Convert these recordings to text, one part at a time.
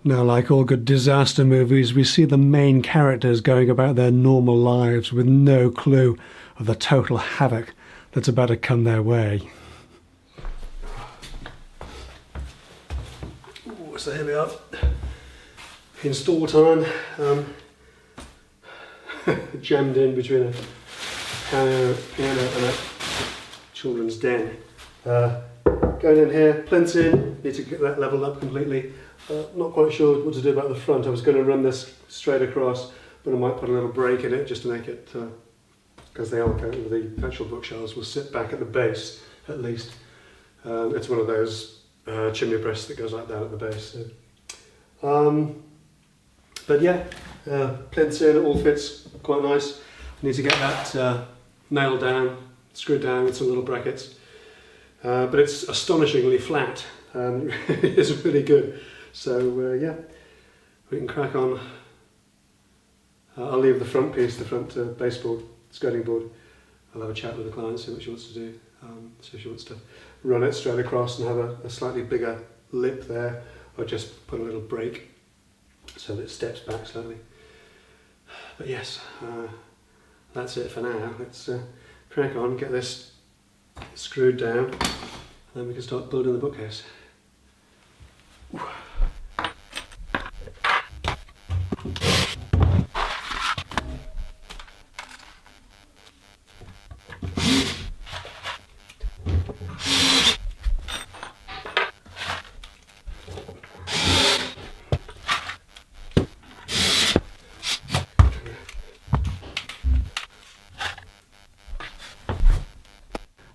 Now, like all good disaster movies, we see the main characters going about their normal lives with no clue of the total havoc that's about to come their way. So here we are, install time, jammed in between a piano and a children's den. Going in here, plinth in, need to get that leveled up completely. Not quite sure what to do about the front. I was going to run this straight across, but I might put a little break in it just to make it, because the actual bookshelves will sit back at the base at least. It's one of those chimney breasts that goes like that at the base. So. But yeah, plinths in, it all fits quite nice. Need to get that nailed down, screwed down with some little brackets. But it's astonishingly flat. It's really good. So yeah, we can crack on. I'll leave the front piece, the front baseboard, skirting board. I'll have a chat with the client, see what she wants to do. So if she wants to run it straight across and have a slightly bigger lip there, or just put a little break so that it steps back slightly. But yes, that's it for now. Let's crack on, get this screwed down, and then we can start building the bookcase.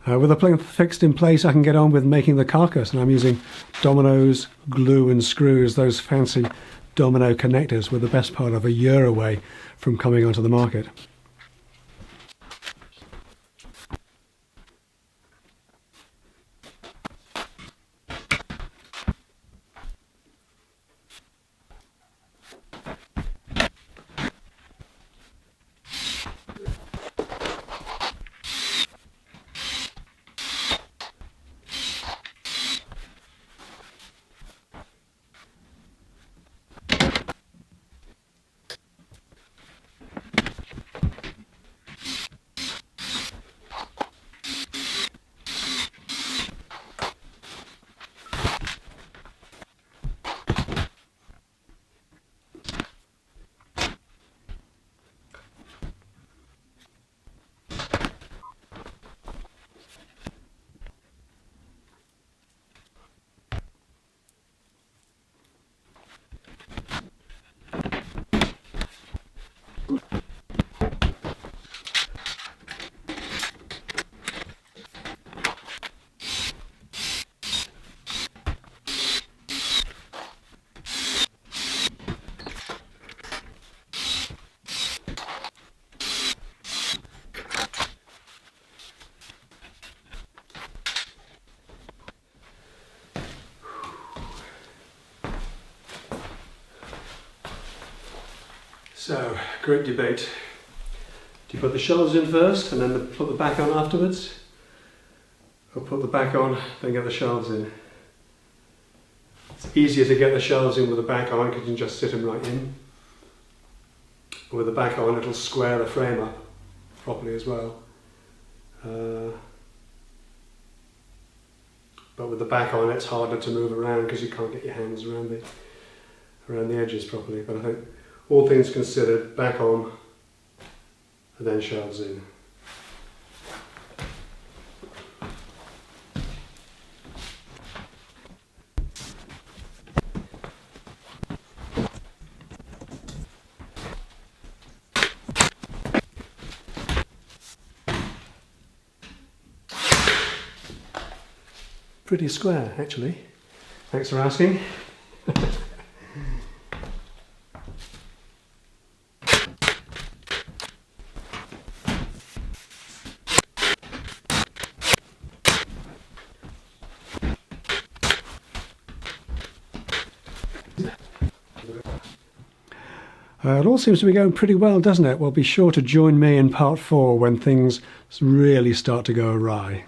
With the plinth fixed in place, I can get on with making the carcass, and I'm using dominoes, glue and screws. Those fancy domino connectors were the best part of a year away from coming onto the market. So, great debate. Do you put the shelves in first and then put the back on afterwards? Or put the back on, then get the shelves in? It's easier to get the shelves in with the back on because you can just sit them right in. With the back on, it'll square the frame up properly as well. But with the back on, it's harder to move around because you can't get your hands around the edges properly. But I think, all things considered, back on and then shelves in. Pretty square, actually. Thanks for asking. It all seems to be going pretty well, doesn't it? Well, be sure to join me in part 4 when things really start to go awry.